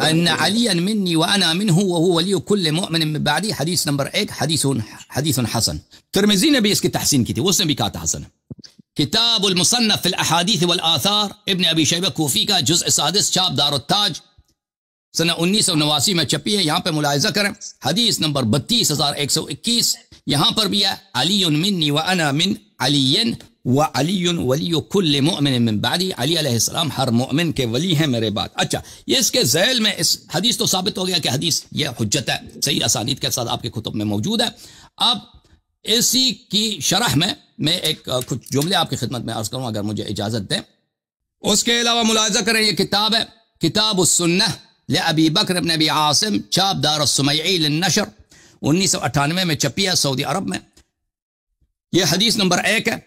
ان علی منی وانا منہ وهو ولی کل مؤمن من بعدی، حدیث نمبر 1، حدیث حسن۔ ترمذی نے بھی اس کی تحسین کی تھی، اس نے بھی کہا تھا حسن۔ کتاب المصنف فی الاحادیث والآثار، ابن ابی شیبہ کوفی کا، جزء 6، چھاپ دار التاج، سنہ 1989 میں چھپی ہے۔ یہاں پہ ملاحظہ کریں، حدیث نمبر 32121، یہاں پر بھی ہے علی منی وانا من علی وعلی ولی کل مؤمن من بعدی، علی علیہ السلام ہر مؤمن کے ولی ہیں میرے بعد۔ اچھا، یہ اس کے ذیل میں اس حدیث تو ثابت ہو گیا کہ حدیث یہ حجت ہے، صحیح اسانید کے ساتھ آپ کے کتب میں موجود ہے۔ اب اسی کی شرح میں ایک کچھ جملے آپ کی خدمت میں عرض کروں اگر مجھے اجازت دیں۔ اس کے علاوہ ملاحظہ کریں، یہ کتاب ہے کتاب السنہ لابی بکر بن ابی عاصم، چھاپ دار السمیعی للنشر، 1998 میں چھپی ہے، سعودی عرب میں۔ یہ حدیث نمبر 1 ہے،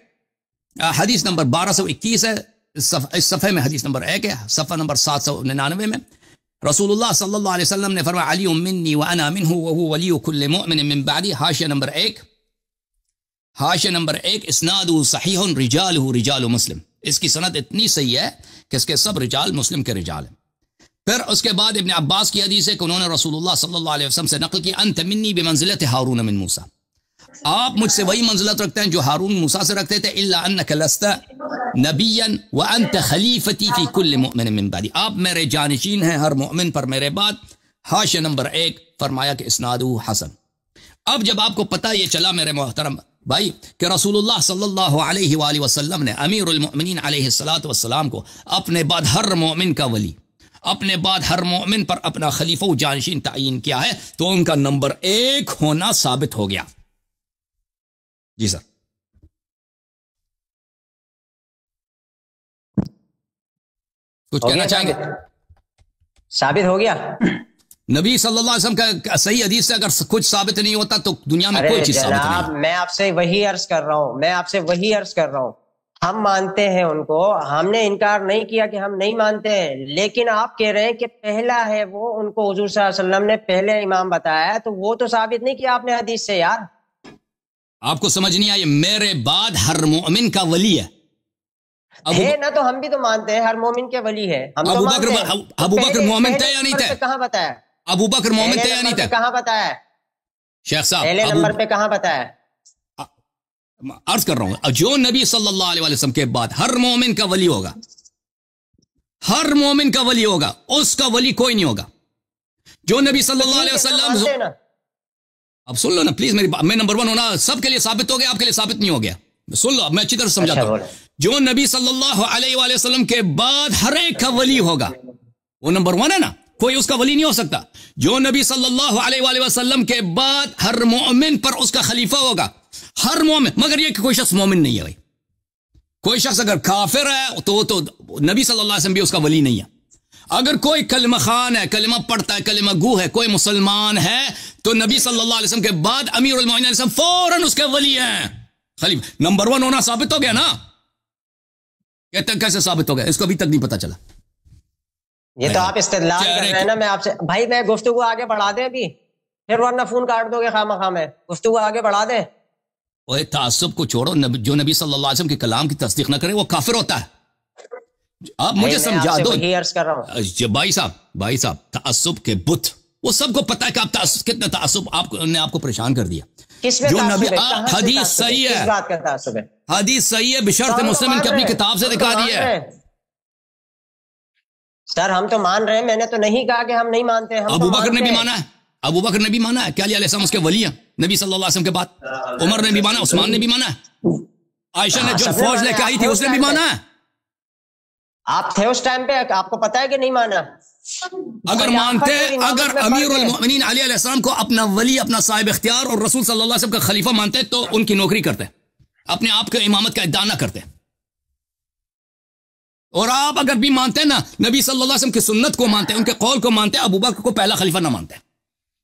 حدیث نمبر 1221 ہے، اس صفحے میں حدیث نمبر 1 ہے، صفحہ نمبر 799 میں۔ رسول اللہ صلی اللہ علیہ وسلم نے فرمایا علی منی وانا منہ وهو ولی کل مؤمن من بعدی. حاشیہ نمبر 1 اسناد صحیح رجالہ رجال مسلم. اس کی سند اتنی صحیح ہے کہ اس کے سب رجال مسلم کے رجال ہیں. پھر اس کے بعد ابن عباس کی حدیث ہے کہ انہوں نے رسول اللہ صلی اللہ علیہ وسلم سے نقل کی انت منی بمنزلت ہارون من موسیٰ. آپ مجھ سے وہی منزلت رکھتے ہیں جو ہارون موسیٰ سے رکھتے تھے. الا انک لست نبیا وانت خلیفتی فی کل مؤمن من بعدی. آپ میرے جانشین ہیں ہر مؤمن پر میرے بعد. حاشیہ نمبر 1 فرمایا کہ اسنادہ حسن. اب جب آپ کو پتہ یہ چلا میرے محترم بھائی کہ رسول اللہ صلی اللہ علیہ وآلہ وسلم نے امیر المؤمنین علیہ الصلوۃ والسلام کو اپنے بعد ہر مومن کا ولی، اپنے بعد ہر مومن پر اپنا خلیفہ و جانشین تعین کیا ہے، تو ان کا نمبر 1 ہونا ثابت ہو گیا. جی سر. کچھ کہنا چاہیں گے؟ ثابت ہو گیا. نبی صلی اللہ علیہ وسلم کا صحیح حدیث سے اگر کچھ ثابت نہیں ہوتا تو دنیا میں کوئی چیز ثابت نہیں. میں آپ سے وہی عرض کر رہا ہوں ہم مانتے ہیں ان کو، ہم نے انکار نہیں کیا کہ ہم نہیں مانتے ہیں، لیکن آپ کہہ رہے ہیں کہ پہلا ہے وہ، ان کو حضور صلی اللہ علیہ وسلم نے پہلے امام بتایا ہے، تو وہ تو ثابت نہیں کیا آپ نے حدیث سے. یار آپ کو سمجھ نہیں آئی؟ میرے بعد ہر مومن کا ولی ہے نا، تو ہم بھی تو مانتے ہیں ہر مومن کے ولی ہے. ابو بکر مومن تھے یا نہیں تھے؟ کہاں بتایا؟ ابو بکر مومن تھے یا نہیں تھے؟ کہاں بتایا شیخ صاحب؟ پہلے نمبر پہ کہاں بتایا؟ عرض کر رہا ہوں جو نبی صلی اللہ علیہ وسلم کے بعد ہر مومن کا ولی ہوگا، ہر مومن کا ولی ہوگا، اس کا ولی کوئی نہیں ہوگا. جو نبی صلی اللہ علیہ وسلم، اب سن لو نا پلیز میری بات، میں نمبر 1 ہونا سب کے لیے ثابت ہو گیا، آپ کے لیے ثابت نہیں ہو گیا. سن لو میں اچھی طرح سمجھاتا ہوں. جو نبی صلی اللہ علیہ وآلہ وسلم کے بعد ہر ایک کا ولی ہوگا وہ نمبر 1 ہے نا، کوئی اس کا ولی نہیں ہو سکتا. جو نبی صلی اللہ علیہ وآلہ وسلم کے بعد ہر مومن پر اس کا خلیفہ ہوگا، ہر مومن، مگر یہ کہ کوئی شخص مومن نہیں ہے بھائی. کوئی شخص اگر کافر ہے تو نبی صلی اللہ علیہ وسلم بھی اس کا ولی نہیں ہے. اگر کوئی کلمہ خان ہے، کلمہ پڑھتا ہے، کلمہ گو ہے، کوئی مسلمان ہے، تو نبی صلی اللہ علیہ وسلم کے بعد امیر المؤمنین علیہ السلام فوراً اس کے ولی ہیں. خلیفہ نمبر 1 ہونا ثابت ہو گیا نا. کہتے ہیں کیسے ثابت ہو گیا؟ اس کو ابھی تک نہیں پتا چلا. یہ تو آپ استدلال کر رہے ہیں نا. میں آپ سے بھائی میں گفتگو آگے بڑھا دیں ابھی، پھر ورنہ فون کاٹ دو گے خواہ مخواہ. میں گفتگو آگے بڑھا دیں. اوہ تعصب کو چھوڑو. جو نبی صلی اللہ علیہ وسلم کے کلام کی تصدیق نہ کرے وہ کافر ہوتا ہے. آپ مجھے سمجھا دو. وہی عرض کر رہا ہوں بھائی صاحب تعصب کے بت، وہ سب کو پتا ہے کہ آپ تعصب، کتنا تعصب آپ کو پریشان کر دیا. جو نبی حدیث صحیح ہے، حدیث صحیح ہے بشرط مسلم کی اپنی کتاب سے دکھا دی ہے. سر ہم تو مان رہے ہیں، میں نے تو نہیں کہا کہ ہم نہیں مانتے. ابو بکر نے بھی مانا ہے، ابو بکر نے بھی مانا ہے کہ علی علیہ السلام اس کے ولی ہیں نبی صلی اللہ علیہ وسلم کے بعد. عمر نے بھی مانا، عثمان نے بھی مانا ہے، عائشہ نے جو فوج لے کے آئی تھی اس نے بھی مانا ہے. آپ تھے اس ٹائم پہ، آپ کو پتا ہے کہ نہیں مانا؟ اگر مانتے، اگر امیر المؤمنین علی علیہ السلام کو اپنا ولی، اپنا صاحب اختیار اور رسول صلی اللہ علیہ وسلم کا خلیفہ مانتے تو ان کی نوکری کرتے، اپنے آپ کے امامت کا ادعا نہ کرتے. اور آپ اگر بھی مانتے نا نبی صلی اللہ علیہ وسلم کی سنت کو مانتے، ان کے قول کو مانتے، ابو بکر کو پہلا خلیفہ نہ مانتے.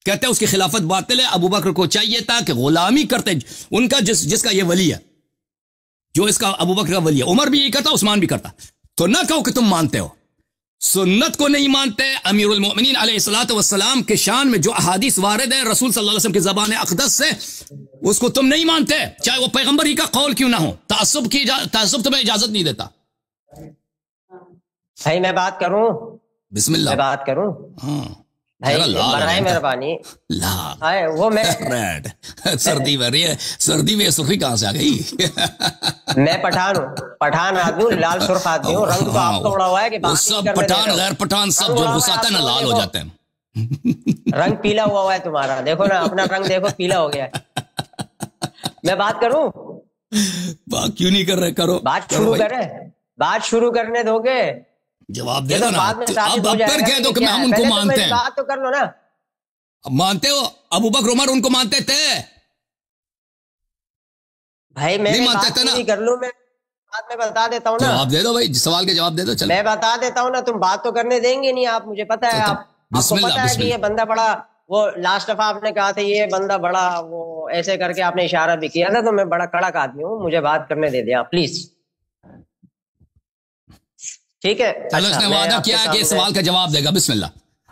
کہتے ہیں اس کی خلافت باطل ہے، ابو بکر کو چاہیے تھا کہ غلامی کرتے ان کا جس کا یہ ولی ہے، جو اس کا ابو بکر کا ولی ہے. عمر بھی یہ کرتا، عثمان بھی کرتا. تو نہ کہو کہ تم مانتے ہو، سنت کو نہیں مانتے. امیر المؤمنین علیہ الصلوۃ والسلام کے شان میں جو احادیث وارد ہے رسول صلی اللہ علیہ وسلم کی زبان اقدس سے، اس کو تم نہیں مانتے، چاہے وہ پیغمبر ہی کا قول کیوں نہ ہو. تعصب تمہیں اجازت نہیں دیتا. بھائی میں بات کروں؟ بسم اللہ. میں بات کروں؟ ہاں برائے مہربانی. وہ میں سردی میں رہی ہے، سردی میں سرخی کہاں سے آ گئی؟ میں پٹھان ہوں، پٹھان آدمی ہوں، لال سرخ آدمی ہوں. رنگ تو آپ کو بڑا ہوا ہے کہ سب پٹھان غیر پٹھان سب جو غصہ ہے نا لال ہو جاتے ہیں. رنگ پیلا ہوا ہے تمہارا، دیکھو نا اپنا رنگ دیکھو، پیلا ہو گیا ہے. میں بات کروں؟ بات کیوں نہیں کر رہے؟ کرو، بات شروع کرنے دو گے؟ جواب دے دو نا. اب پھر کہہ دو کہ ہم ان کو مانتے ہیں. بات تو کر لو نا. مانتے ہو ابو بکر عمر ان کو مانتے تھے؟ بھائی میں بات نہیں کر لوں، میں بات میں بتا دیتا ہوں نا. جواب دے دو بھائی، سوال کے جواب دے دو. چل میں بتا دیتا ہوں نا، تم بات تو کرنے دیں گے نہیں. آپ مجھے پتا ہے، آپ کو پتا ہے کہ یہ بندہ بڑا، وہ لاسٹ دفعہ آپ نے کہا تھا یہ بندہ بڑا، وہ ایسے کر کے آپ نے اشارہ بھی کیا تھا، تو میں بڑا کڑک آدمی ہوں، مجھے بات کرنے دے دیا پلیز. ٹھیک ہے، چلو اس نے وعدہ کیا ہے کہ اس سوال کا جواب دے گا. بسم اللہ.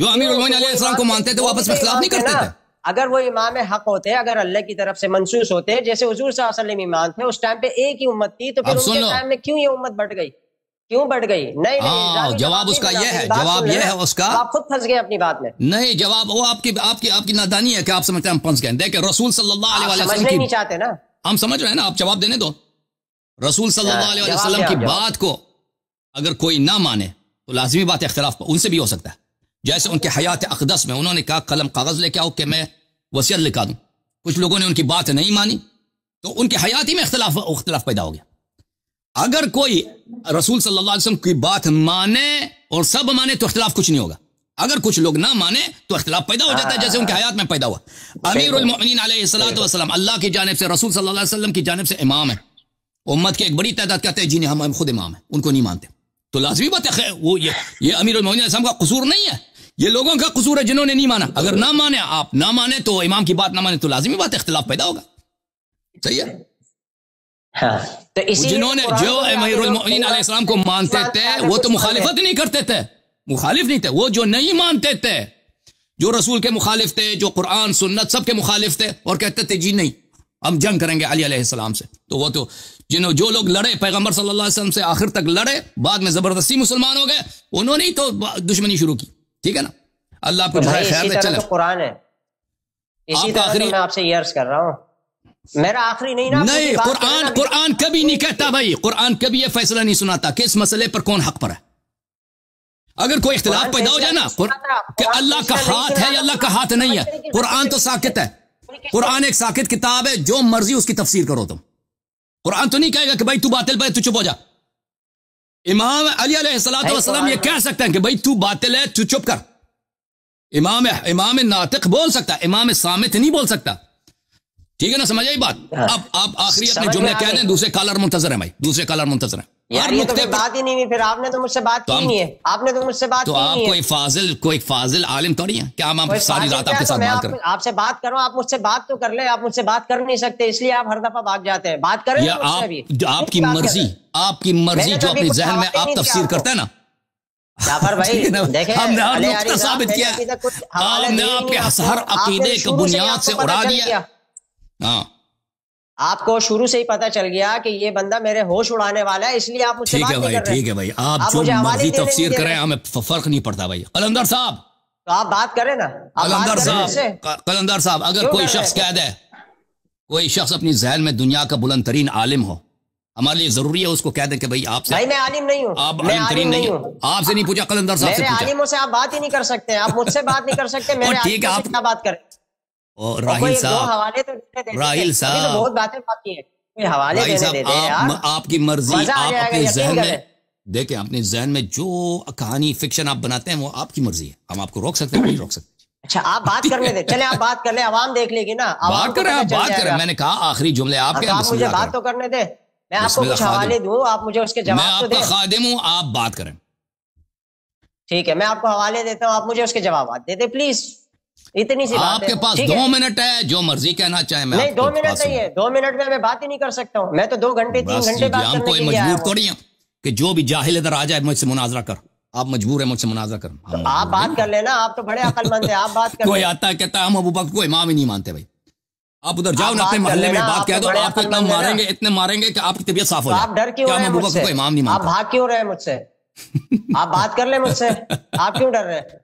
جو امیر المومنین علیہ السلام کو مانتے تھے وہ آپس میں اختلاف نہیں کرتے تھے. اگر وہ امام حق ہوتے، اگر اللہ کی طرف سے منصوص ہوتے، جیسے حضور صلی اللہ علیہ وسلم امام تھے، اس ٹائم پہ ایک ہی امت تھی، تو پھر ان کے ٹائم میں کیوں یہ امت بڑھ گئی، کیوں بڑھ گئی؟ نہیں، جواب اس کا یہ ہے، جواب یہ ہے اس کا، آپ خود پھنس گئے اپنی بات میں. نہیں، جواب وہ آپ کی نادانی ہے کہ آپ سمجھتے ہیں ہم پھنس گئے. دیکھیں رسول صلی اللہ علیہ وسلم سمجھنا نہیں چاہتے نا، ہم سمجھ رہے ہیں نا، آپ جواب دینے دو. رسول صلی اللہ علیہ وسلم کی بات کو اگر کوئی نہ مانے تو لازمی بات اختلاف ان سے بھی ہو سکتا ہے. جیسے ان کے حیات اقدس میں انہوں نے کہا قلم کاغذ لے کے آؤ کہ میں وصیت لکھا دوں. کچھ لوگوں نے ان کی بات نہیں مانی تو ان کے حیات ہی میں اختلاف پیدا ہو گیا. اگر کوئی رسول صلی اللہ علیہ وسلم کی بات مانے اور سب مانے تو اختلاف کچھ نہیں ہوگا. اگر کچھ لوگ نہ مانے تو اختلاف پیدا ہو جاتا ہے، جیسے ان کے حیات میں پیدا ہوا. امیر المؤمنین علیہ الصلوۃ والسلام اللہ کی جانب سے، رسول صلی اللہ علیہ وسلم کی جانب سے امام ہے. امت کے ایک بڑی تعداد کہتے ہیں جی نہیں ہم خود امام ہیں، ان کو نہیں مانتے. تو لازمی بات ہے وہ یہ امیر المؤمنین علیہ السلام کا قصور نہیں ہے، یہ لوگوں کا قصور ہے جنہوں نے نہیں مانا. اگر نہ مانے، آپ نہ مانے تو امام کی بات نہ مانے تو لازمی بات اختلاف پیدا ہوگا. صحیح ہے. تو جنہوں نے جو امیر المؤمنین علیہ السلام کو مانتے تھے وہ تو مخالفت نہیں کرتے تھے، مخالف نہیں تھے. وہ جو نہیں مانتے تھے، جو رسول کے مخالف تھے، جو قرآن سنت سب کے مخالف تھے اور کہتے تھے جی نہیں ہم جنگ کریں گے علی علیہ السلام سے، تو وہ تو جو لوگ لڑے پیغمبر صلی اللہ علیہ وسلم سے آخر تک لڑے، بعد میں زبردستی مسلمان ہو گئے، انہوں نے ہی تو دشمنی شروع کی. ٹھیک ہے نا. اللہ آپ کو جزائے خیر دے. چلے قرآن ہے، اسی طرح میں آپ سے یہ عرض کر رہا ہوں، میرا آخری نہیں نا. نہیں، قرآن کبھی نہیں کہتا بھائی، قرآن کبھی یہ فیصلہ نہیں سناتا کہ اس مسئلے پر کون حق پر ہے. اگر کوئی اختلاف پیدا ہو جائے نا کہ اللہ کا ہاتھ ہے یا اللہ کا ہاتھ نہیں ہے، قرآن تو ساکت ہے. قرآن ایک ساکت کتاب ہے، جو مرضی اس کی تفسیر کرو تم. قرآن تو نہیں کہے گا کہ بھائی تو باطل پہ تو چپ ہو جا. امام علی علیہ السلام یہ کہہ سکتے ہیں کہ بھائی تو باطل ہے تو چپ کر. امام ناطق بول سکتا ہے، امام صامت نہیں بول سکتا. ٹھیک ہے نا، سمجھ آئی بات. اب آپ آخری اپنے جملے کہہ دیں، دوسرے کالر منتظر ہیں بھائی، دوسرے کالر منتظر ہیں. یار یہ تو بات ہی نہیں ہوئی، پھر آپ نے تو مجھ سے بات کی نہیں ہے، آپ نے تو مجھ سے بات کی نہیں ہے. تو آپ کوئی فاضل عالم تو نہیں ہے کیا ہم ساری رات آپ کے ساتھ بات کریں؟ آپ سے بات کروں، آپ مجھ سے بات تو کر لیں. آپ مجھ سے بات کر نہیں سکتے، اس لیے آپ ہر دفعہ بھاگ جاتے ہیں. بات کریں آپ کی مرضی جو اپنے ذہن میں آپ تفسیر کرتے ہیں نا. جعفر بھائی دیکھیں، ہم نے ہر نقطہ ثابت کیا، ہم نے آپ کے ہر عقیدے کو بنیاد سے اڑا دیا. ہاں، آپ کو شروع سے ہی پتا چل گیا کہ یہ بندہ میرے ہوش اڑانے والا ہے، اس لیے آپ مجھ سے بات نہیں کر رہے. ٹھیک ہے بھائی، آپ جو مرضی تفسیر کریں ہمیں فرق نہیں پڑتا بھائی. قلندر صاحب تو آپ بات کریں نا. قلندر صاحب اگر کوئی شخص کہہ دے، کوئی شخص اپنی ذہن میں دنیا کا بلند ترین عالم ہو، ہمارے لیے ضروری ہے اس کو کہہ دیں کہ بھائی آپ سے، بھائی میں عالم نہیں ہوں، آپ عالم ترین نہیں ہوں. آپ سے نہیں پوچھا، قلندر صاحب سے پوچھا. عالموں سے آپ بات ہی نہیں کر سکتے، آپ مجھ سے بات نہیں کر سکتے. ٹھیک ہے، آپ کیا بات کریں. راہیل صاحب بہت باتیں باقی ہیں، حوالے آپ کی مرضی، آپ اپنے ذہن میں دیکھیں، اپنے ذہن میں جو کہانی فکشن آپ بناتے ہیں وہ آپ کی مرضی ہے، ہم آپ کو روک سکتے ہیں نہیں روک سکتے. اچھا آپ بات کرنے دیں، چلیں آپ بات کر لیں، عوام دیکھ لے گی نا. بات کریں، میں نے کہا آخری جملے آپ کے. آپ مجھے بات تو کرنے دیں، میں آپ کو کچھ حوالے دوں، آپ مجھے اس کے جواب. میں آپ کا خادم ہوں، آپ بات کریں. ٹھیک ہے، میں آپ کو حوالے دیتا ہوں، آپ مجھے اس کے جوابات دے دیں پلیز. اتنی سی آپ کے پاس 2 منٹ ہے، جو مرضی کہنا چاہیں. نہیں 2 منٹ نہیں ہے، 2 منٹ میں بات ہی نہیں کر سکتا ہوں. میں تو 2 گھنٹے 3 گھنٹے بات کرنے کے لیے مجبور تھوڑی ہیں کہ جو بھی جاہل ادھر آ جائے مجھ سے مناظرہ کر. آپ مجبور ہیں مجھ سے مناظرہ کر. آپ بات کر لینا، آپ تو بڑے عقل مند ہیں، آپ بات کر. کوئی آتا ہے کہتا ہے ہم ابو بکر کو امام ہی نہیں مانتے. بھائی آپ ادھر جاؤ نا اپنے محلے میں بات کہہ دو، آپ کو اتنے ماریں گے کہ آپ کی طبیعت صاف ہو جائے. آپ ڈر کیوں رہے ہیں مجھ سے؟ آپ بھاگ کیوں رہے ہیں مجھ سے؟ آپ بات کر لیں مجھ سے، آپ کیوں ڈر رہے ہیں؟